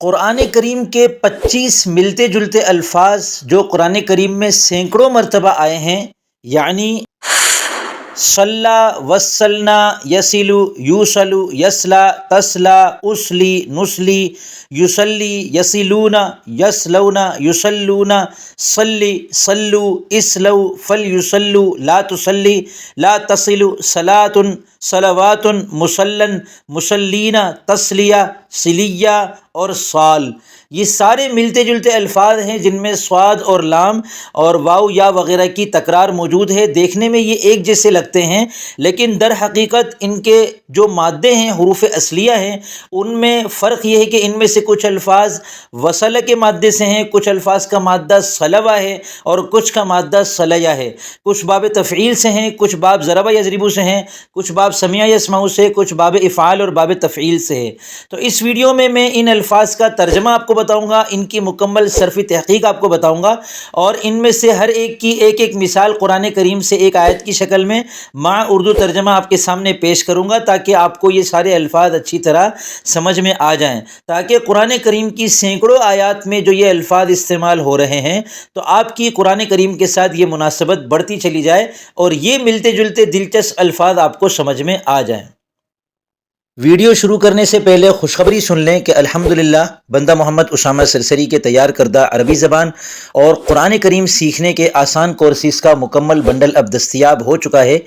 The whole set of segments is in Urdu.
قرآن کریم کے 25 ملتے جلتے الفاظ جو قرآن کریم میں سینکڑوں مرتبہ آئے ہیں، یعنی صلی، وصلنا، یسلو، یوسلو، یسلا، تسلا، اسلی، نسلی، یسلی، یسلون، یسلون، یسلون، صلی، صلو، اسلو، فل یسلو، لا تسلی، لا تصلو، صلاۃ، صلوات، مسلن، مسلین، تسلیہ، سلیہ اور صال، یہ سارے ملتے جلتے الفاظ ہیں جن میں صاد اور لام اور واو یا وغیرہ کی تکرار موجود ہے۔ دیکھنے میں یہ ایک جیسے لگتے ہیں، لیکن در حقیقت ان کے جو مادے ہیں، حروف اصلیہ ہیں، ان میں فرق یہ ہے کہ ان میں سے کچھ الفاظ وصل کے مادے سے ہیں، کچھ الفاظ کا مادہ صلوہ ہے اور کچھ کا مادہ صلیہ ہے، کچھ باب تفعیل سے ہیں، کچھ باب ضرب یضرب سے ہیں، کچھ باب سمع یسمع سے، کچھ باب افعال اور باب تفعیل سے ہے۔ تو اس ویڈیو میں ان الفاظ کا ترجمہ آپ کو بتاؤں گا، ان کی مکمل صرفی تحقیق آپ کو بتاؤں گا، اور ان میں سے ہر ایک کی ایک ایک مثال قرآن کریم سے ایک آیت کی شکل میں مع اردو ترجمہ آپ کے سامنے پیش کروں گا، تاکہ آپ کو یہ سارے الفاظ اچھی طرح سمجھ میں آ جائیں، تاکہ قرآن کریم کی سینکڑوں آیات میں جو یہ الفاظ استعمال ہو رہے ہیں تو آپ کی قرآن کریم کے ساتھ یہ مناسبت بڑھتی چلی جائے اور یہ ملتے جلتے دلچسپ الفاظ آپ کو سمجھ میں آ جائیں۔ ویڈیو شروع کرنے سے پہلے خوشخبری سن لیں کہ الحمدللہ بندہ محمد اسامہ سرسری کے تیار کردہ عربی زبان اور قرآن کریم سیکھنے کے آسان کورسز کا مکمل بنڈل اب دستیاب ہو چکا ہے،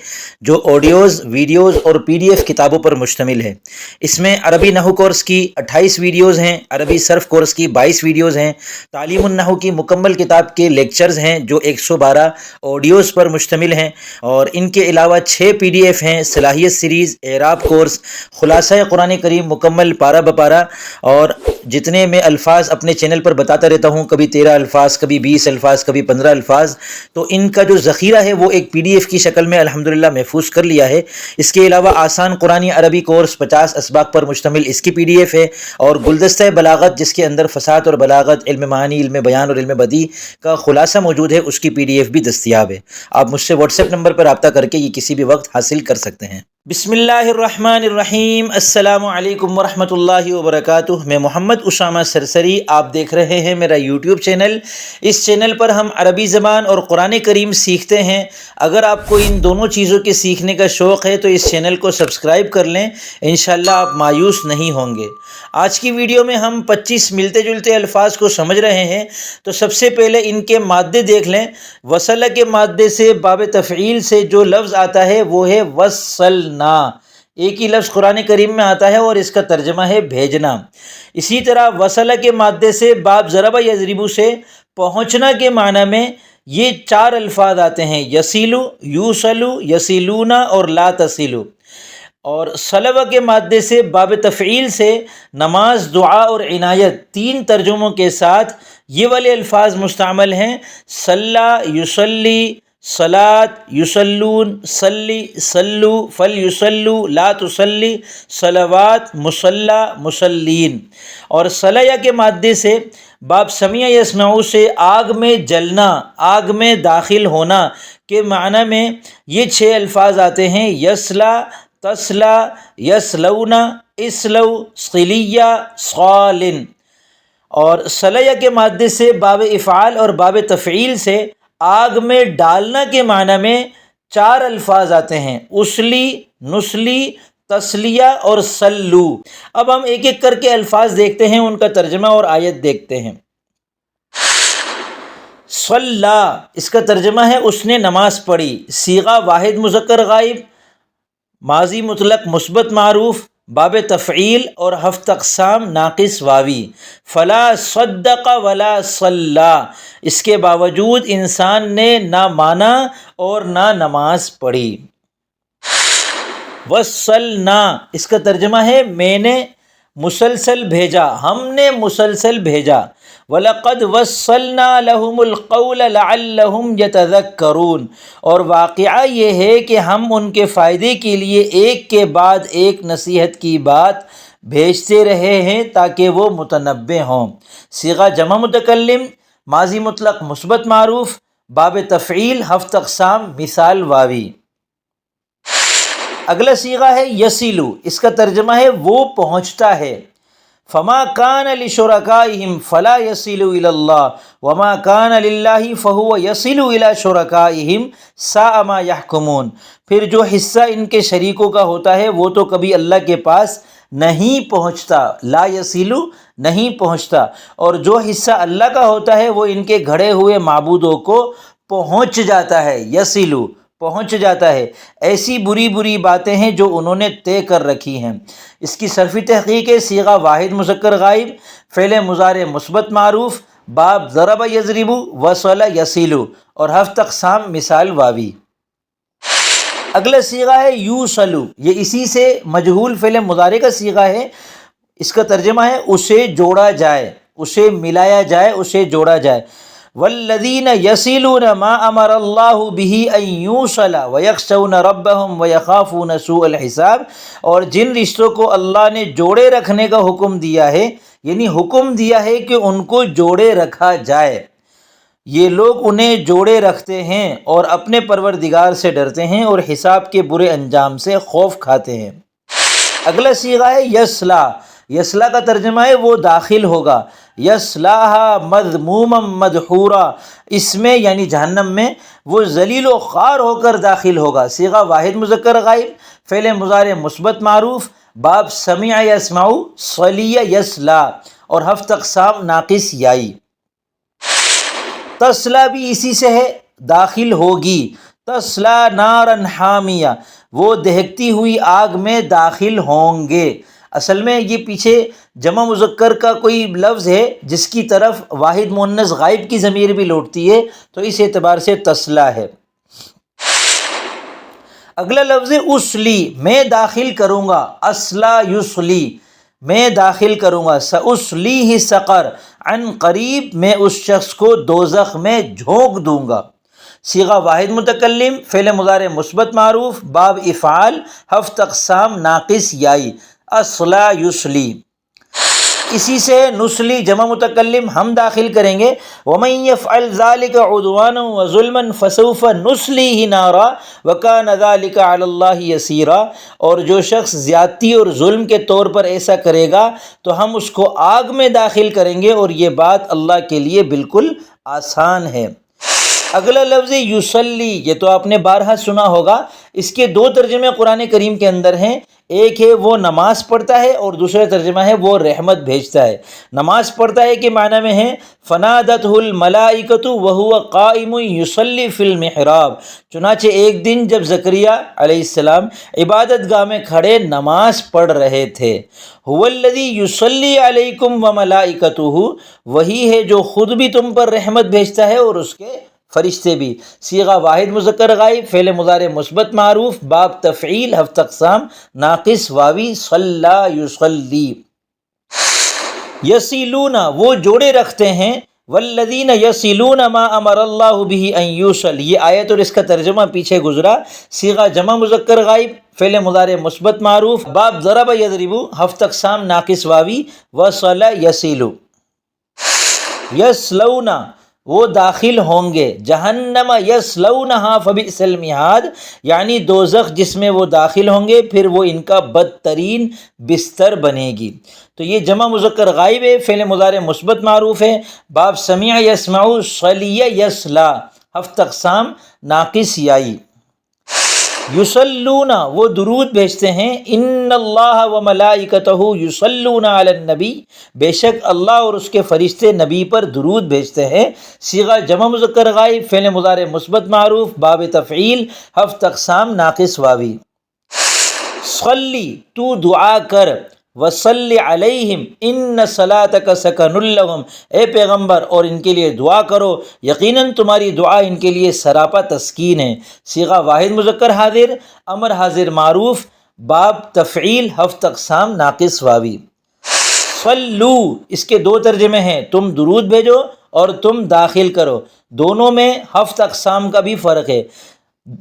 جو آڈیوز، ویڈیوز اور PDF کتابوں پر مشتمل ہے۔ اس میں عربی نحو کورس کی 28 ویڈیوز ہیں، عربی صرف کورس کی 22 ویڈیوز ہیں، تعلیم النحو کی مکمل کتاب کے لیکچرز ہیں جو 112 آڈیوز پر مشتمل ہیں، اور ان کے علاوہ 6 PDF ہیں، صلاحیت سیریز، اعراب کورس، خلاصہ قرآن کریم مکمل پارہ بپارہ، اور جتنے میں الفاظ اپنے چینل پر بتاتا رہتا ہوں، کبھی 13 الفاظ، کبھی 20 الفاظ، کبھی 15 الفاظ، تو ان کا جو ذخیرہ ہے وہ ایک PDF کی شکل میں الحمدللہ محفوظ کر لیا ہے۔ اس کے علاوہ آسان قرآنی عربی کورس 50 اسباق پر مشتمل، اس کی PDF ہے، اور گلدستہ بلاغت جس کے اندر فصاحت اور بلاغت، علم معانی، علم بیان اور علم بدیع کا خلاصہ موجود ہے، اس کی PDF بھی دستیاب ہے۔ آپ مجھ سے واٹس ایپ نمبر پر رابطہ کر کے یہ کسی بھی وقت حاصل کر سکتے ہیں۔ بسم اللہ الرحمن الرحیم، السلام علیکم ورحمۃ اللہ وبرکاتہ۔ میں محمد اسامہ سرسری، آپ دیکھ رہے ہیں میرا YouTube چینل۔ اس چینل پر ہم عربی زبان اور قرآن کریم سیکھتے ہیں۔ اگر آپ کو ان دونوں چیزوں کے سیکھنے کا شوق ہے تو اس چینل کو سبسکرائب کر لیں، انشاءاللہ آپ مایوس نہیں ہوں گے۔ آج کی ویڈیو میں ہم 25 ملتے جلتے الفاظ کو سمجھ رہے ہیں، تو سب سے پہلے ان کے مادے دیکھ لیں۔ وصل کے مادے سے باب تفعیل سے جو لفظ آتا ہے وہ ہے وصلنا، ایک ہی لفظ قرآن کریم میں آتا ہے اور اس کا ترجمہ ہے بھیجنا۔ اسی طرح وصل کے مادے سے باب ضرب یضرب سے پہنچنا کے معنی میں یہ 4 الفاظ آتے ہیں، یسیلو، یوسلو، یسیلون اور لا تصلو۔ اور صلوہ کے مادے سے باب تفعیل سے نماز، دعا اور عنایت، 3 ترجموں کے ساتھ یہ والے الفاظ مستعمل ہیں، صلی، یصلی، صلاۃ، یصلون، صلی، صلو، فل یصلو، لا تصلی، صلوات، مصلی، مصلین۔ اور صلیہ کے مادے سے باب سمع یسمع سے آگ میں جلنا، آگ میں داخل ہونا کے معنی میں یہ 6 الفاظ آتے ہیں، یسلا، تسلا، یسلون، اسلو، صلیہ، صالن۔ اور صلیہ کے مادے سے باب افعال اور باب تفعیل سے آگ میں ڈالنا کے معنی میں 4 الفاظ آتے ہیں، اسلی، نسلی، تسلیہ اور صلو۔ اب ہم ایک ایک کر کے الفاظ دیکھتے ہیں، ان کا ترجمہ اور آیت دیکھتے ہیں۔ صلی، اس کا ترجمہ ہے اس نے نماز پڑھی، صیغہ واحد مذکر غائب، ماضی مطلق مثبت معروف، باب تفعیل اور 7 اقسام ناقص واوی۔ فلا صدق ولا صلی، اس کے باوجود انسان نے نہ مانا اور نہ نماز پڑھی۔ وصلنا، اس کا ترجمہ ہے میں نے مسلسل بھیجا، ہم نے مسلسل بھیجا۔ وَلَقَدْ وَصَّلْنَا لَهُمُ الْقَوْلَ لَعَلَّهُمْ يَتَذَكَّرُونَ، اور واقعہ یہ ہے کہ ہم ان کے فائدے کے لیے ایک کے بعد ایک نصیحت کی بات بھیجتے رہے ہیں تاکہ وہ متنبہ ہوں۔ صیغہ جمع متکلم، ماضی مطلق مثبت معروف، باب تفعیل 7 اقسام، مثال واوی۔ اگلا صیغہ ہے یسیلو، اس کا ترجمہ ہے وہ پہنچتا ہے۔ فما کان لشرکائہم فلا یصل الی اللہ وما کان للہ فہو یصل الی شرکائہم ساء ما یحکمون۔ پھر جو حصہ ان کے شریکوں کا ہوتا ہے وہ تو کبھی اللہ کے پاس نہیں پہنچتا، لا یصلو نہیں پہنچتا، اور جو حصہ اللہ کا ہوتا ہے وہ ان کے گھڑے ہوئے معبودوں کو پہنچ جاتا ہے، یصلو پہنچ جاتا ہے۔ ایسی بری بری باتیں ہیں جو انہوں نے طے کر رکھی ہیں۔ اس کی صرفی تحقیق ہے صیغہ واحد مذکر غائب، فعل مضارع مثبت معروف، باب ضرب یضرب، وصل یصل، اور ہفت اقسام مثال واوی۔ اگلا صیغہ ہے یوصلو، یہ اسی سے مجہول فعل مضارع کا صیغہ ہے۔ اس کا ترجمہ ہے اسے جوڑا جائے، اسے ملایا جائے، اسے جوڑا جائے۔ والذین یصلون ما امر اللہ بہ ان یوصل ویخشون ربهم ویخافون سوء الحساب، اور جن رشتوں کو اللہ نے جوڑے رکھنے کا حکم دیا ہے، یعنی حکم دیا ہے کہ ان کو جوڑے رکھا جائے، یہ لوگ انہیں جوڑے رکھتے ہیں اور اپنے پروردگار سے ڈرتے ہیں اور حساب کے برے انجام سے خوف کھاتے ہیں۔ اگلا صیغہ ہے یصلا۔ یصلا کا ترجمہ ہے وہ داخل ہوگا، یصلاھا مذموما مدحورا، اس میں یعنی جہنم میں وہ ذلیل و خوار ہو کر داخل ہوگا۔ صیغہ واحد مذکر غائب، فعل مضارع مثبت معروف، باب سمع یسمع، صلی یصلا، اور ہفت اقسام ناقص یائی۔ تصلا بھی اسی سے ہے، داخل ہوگی، تصلا نارا حامیہ، وہ دہکتی ہوئی آگ میں داخل ہوں گے۔ اصل میں یہ پیچھے جمع مذکر کا کوئی لفظ ہے جس کی طرف واحد مؤنث غائب کی ضمیر بھی لوٹتی ہے، تو اس اعتبار سے تصلا ہے۔ اگلا لفظ ہے اسلی، میں داخل کروں گا، اسلا یصلی، میں داخل کروں گا، سأصلیہ سقر، عن قریب میں اس شخص کو دوزخ میں جھونک دوں گا۔ صیغہ واحد متکلم، فعل مضارع مثبت معروف، باب افعال، ہفت اقسام ناقص یائی، اصلا یصلی۔ اسی سے نسلی جمع متکلم، ہم داخل کریں گے، ومن یفعل ذلک عدوانا وظلما فسوف نصلیہ نارا وکان ذلک علی اللہ یسیرا، اور جو شخص زیادتی اور ظلم کے طور پر ایسا کرے گا تو ہم اس کو آگ میں داخل کریں گے، اور یہ بات اللہ کے لیے بالکل آسان ہے۔ اگلا لفظ یصلی، یہ تو آپ نے بارہا سنا ہوگا۔ اس کے دو ترجمے قرآن کریم کے اندر ہیں، ایک ہے وہ نماز پڑھتا ہے اور دوسرا ترجمہ ہے وہ رحمت بھیجتا ہے۔ نماز پڑھتا ہے کے معنی میں ہے فنادتہ الملائکۃ وہو قائم یصلی فی المحراب، چنانچہ ایک دن جب زکریا علیہ السلام عبادت گاہ میں کھڑے نماز پڑھ رہے تھے، هو الذی یصلی علیکم وملائکتہ، وہی ہے جو خود بھی تم پر رحمت بھیجتا ہے اور اس کے فرشتے بھی۔ صیغہ واحد مذکر غائب، فعل مضارع مثبت معروف، باب تفعیل، ہفت اقسام ناقص واوی، صلی یصلی۔ یصلون، وہ جوڑے رکھتے ہیں، والذین یصلون ما امر اللہ بہ ان یوصل، یہ آیت اور اس کا ترجمہ پیچھے گزرا۔ صیغہ جمع مذکر غائب، فعل مضارع مثبت معروف، باب ضرب یضرب، ہفت اقسام ناقص واوی، وصل یصل۔ یصلون، وہ داخل ہوں گے، جہنم یصلونہا فبئس المہاد، یعنی دوزخ جس میں وہ داخل ہوں گے پھر وہ ان کا بدترین بستر بنے گی۔ تو یہ جمع مذکر غائب ہے، فعل مضارع مثبت معروف ہے، باب سمع یسمع، صلی یصلا، ہفت اقسام ناقص یائی۔ یصلون، وہ درود بھیجتے ہیں، ان اللہ وملائکتہ یصلون علی النبی، بے شک اللہ اور اس کے فرشتے نبی پر درود بھیجتے ہیں۔ صیغہ جمع مذکر غائب، فعل مضارع مثبت معروف، باب تفعیل، ہفت اقسام ناقص واوی۔ صلی، تو دعا کر، وصلی علیہم ان صلاتک سکن لہم، اے پیغمبر اور ان کے لیے دعا کرو، یقیناً تمہاری دعا ان کے لیے سراپا تسکین ہے۔ صیغہ واحد مذکر حاضر، امر حاضر معروف، باب تفعیل، ہفت اقسام ناقص واوی۔ صلو، اس کے دو ترجمے ہیں، تم درود بھیجو اور تم داخل کرو، دونوں میں ہفت اقسام کا بھی فرق ہے۔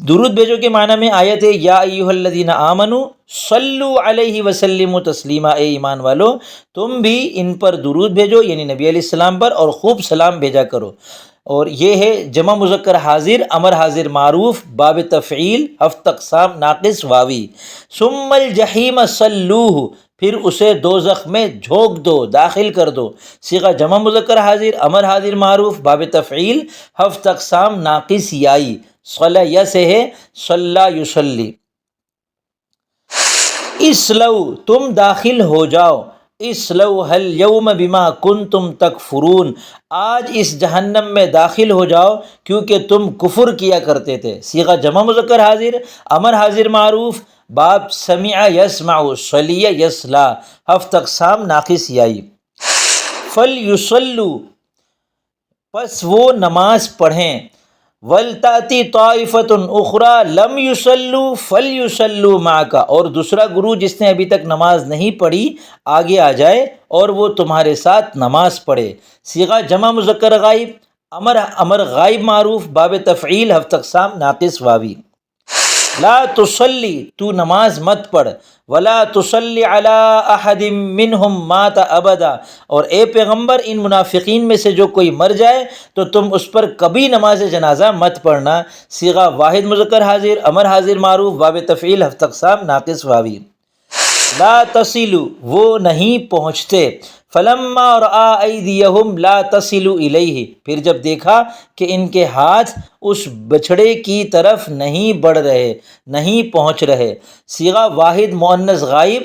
درود بھیجو کے معنی میں آیت ہے یا ایھا الذین آمنوا صلو علیہ وسلموا تسلیما، اے ایمان والو تم بھی ان پر درود بھیجو، یعنی نبی علیہ السلام پر، اور خوب سلام بھیجا کرو۔ اور یہ ہے جمع مذکر حاضر، امر حاضر معروف، باب تفعیل، ہفت اقسام ناقص واوی۔ ثم الجحیم صلوہ، پھر اسے دوزخ میں جھونک دو، داخل کر دو۔ صیغہ جمع مذکر حاضر، امر حاضر معروف، باب تفعیل، ہفت اقسام ناقص یائی، صلی یا سے ہے صلی یصلی۔ اسلو تم داخل ہو جاؤ، اسلوھا الیوم بما کنتم تکفرون، آج اس جہنم میں داخل ہو جاؤ کیونکہ تم کفر کیا کرتے تھے۔ صیغہ جمع مذکر حاضر، امر حاضر معروف، باب سمع یسمع، صلی یصلی، ہفت اقسام ناقص یائی۔ فلیصلوا پس وہ نماز پڑھیں، ولتأتی طائفۃ اخری لم یصلوا فلیصلوا معک، اور دوسرا گروہ جس نے ابھی تک نماز نہیں پڑھی آگے آ جائے اور وہ تمہارے ساتھ نماز پڑھے۔ صیغہ جمع مذکر غائب، امر غائب معروف، باب تفعیل، ہفت اقسام ناقص واوی۔ لا تصلی تو نماز مت پڑھ، ولا تصلی علی احد منہم مات ابدا، اور اے پیغمبر ان منافقین میں سے جو کوئی مر جائے تو تم اس پر کبھی نماز جنازہ مت پڑھنا۔ صیغہ واحد مذکر حاضر، امر حاضر معروف، باب تفعیل، ہفت اقسام ناقص واوی۔ لا تصلوا وہ نہیں پہنچتے، فلما رأى ایدیہم لا تصل الیہ پھر جب دیکھا کہ ان کے ہاتھ اس بچھڑے کی طرف نہیں بڑھ رہے، نہیں پہنچ رہے۔ صیغہ واحد مؤنث غائب،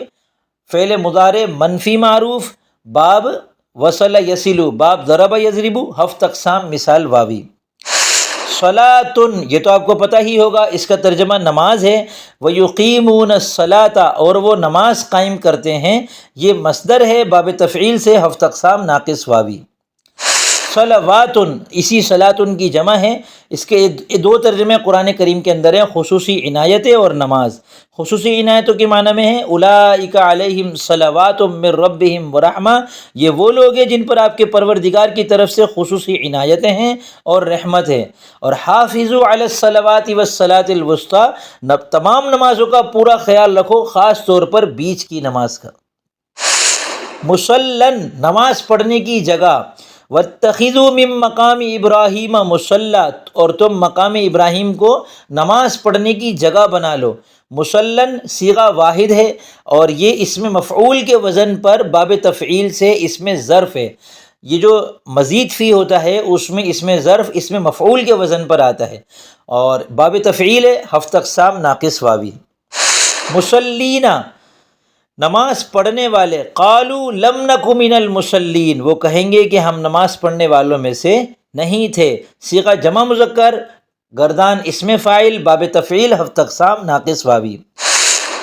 فعل مضارع منفی معروف، باب وصل یصل، باب ضرب یضرب، ہفت اقسام مثال واوی۔ صلاۃ یہ تو آپ کو پتہ ہی ہوگا، اس کا ترجمہ نماز ہے۔ وَيُقِيمُونَ الصَّلَاةَ اور وہ نماز قائم کرتے ہیں، یہ مصدر ہے باب تفعیل سے، ہفت اقسام ناقص واوی۔ صلوات اسی صلاۃ کی جمع ہے، اس کے دو ترجمے قرآن کریم کے اندر ہیں، خصوصی عنایتیں اور نماز۔ خصوصی عنایتوں کے معنی میں ہے اولئک علیہم صلوات من ربہم ورحمہ، یہ وہ لوگ ہیں جن پر آپ کے پروردگار کی طرف سے خصوصی عنایتیں ہیں اور رحمت ہے۔ اور حافظوا علی الصلوات والصلاۃ الوسطی، تمام نمازوں کا پورا خیال رکھو، خاص طور پر بیچ کی نماز کا۔ مصلن نماز پڑھنے کی جگہ، واتخذوا من مقام ابراہیم مصلی اور تم مقام ابراہیم کو نماز پڑھنے کی جگہ بنا لو۔ مصلن صیغہ واحد ہے اور یہ اسم مفعول کے وزن پر باب تفعیل سے اسم ظرف ہے۔ یہ جو مزید فی ہوتا ہے اس میں اسم ظرف اسم مفعول کے وزن پر آتا ہے اور باب تفعیل ہے، ہفت اقسام ناقص واوی۔ مصلینا نماز پڑھنے والے، قالوا لم نک من المصلین وہ کہیں گے کہ ہم نماز پڑھنے والوں میں سے نہیں تھے۔ صیغہ جمع مذکر گردان اسم فاعل، باب تفعیل، ہفت اقسام ناقص واوی۔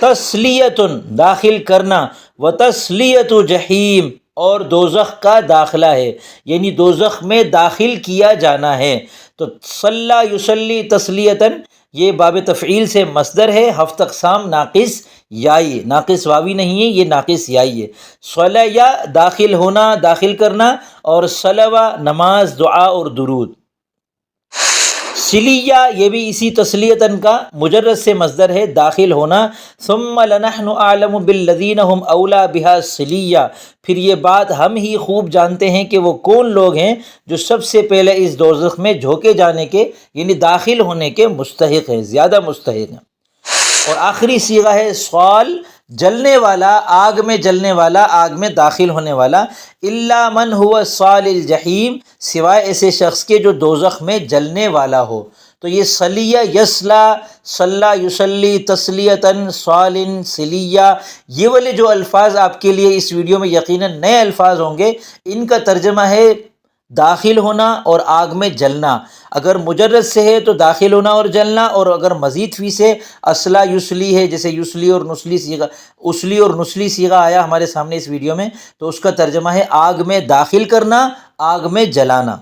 تسلیۃ داخل کرنا، وتسلیۃ جحیم اور دوزخ کا داخلہ ہے، یعنی دوزخ میں داخل کیا جانا ہے۔ تو صلی یصلی تسلیۃً یہ باب تفعیل سے مصدر ہے، ہفت اقسام ناقص یائی، ناقص واوی نہیں ہے، یہ ناقص یائی ہے۔ صلیہ داخل ہونا، داخل کرنا، اور صلوہ نماز، دعا اور درود۔ سلیہ یہ بھی اسی تسلیۃً کا مجرد سے مصدر ہے، داخل ہونا۔ ثم لنحن اعلم بالذین هم اولی بها صلیہ پھر یہ بات ہم ہی خوب جانتے ہیں کہ وہ کون لوگ ہیں جو سب سے پہلے اس دوزخ میں جھونکے جانے کے یعنی داخل ہونے کے مستحق ہیں، زیادہ مستحق ہیں۔ اور آخری صیغہ ہے صال، جلنے والا، آگ میں جلنے والا، آگ میں داخل ہونے والا۔ الا من هو صال الجحیم سوائے ایسے شخص کے جو دوزخ میں جلنے والا ہو۔ تو یہ صلیہ یصلی، صلی یصلی، تسلیۃً، صال، صلیہ، یہ والے جو الفاظ آپ کے لیے اس ویڈیو میں یقیناً نئے الفاظ ہوں گے، ان کا ترجمہ ہے داخل ہونا اور آگ میں جلنا۔ اگر مجرد سے ہے تو داخل ہونا اور جلنا، اور اگر مزید فی سے اصلا یسلی ہے، جیسے یسلی اور نسلی صیغہ، اسلی اور نسلی صیغہ آیا ہمارے سامنے اس ویڈیو میں، تو اس کا ترجمہ ہے آگ میں داخل کرنا، آگ میں جلانا۔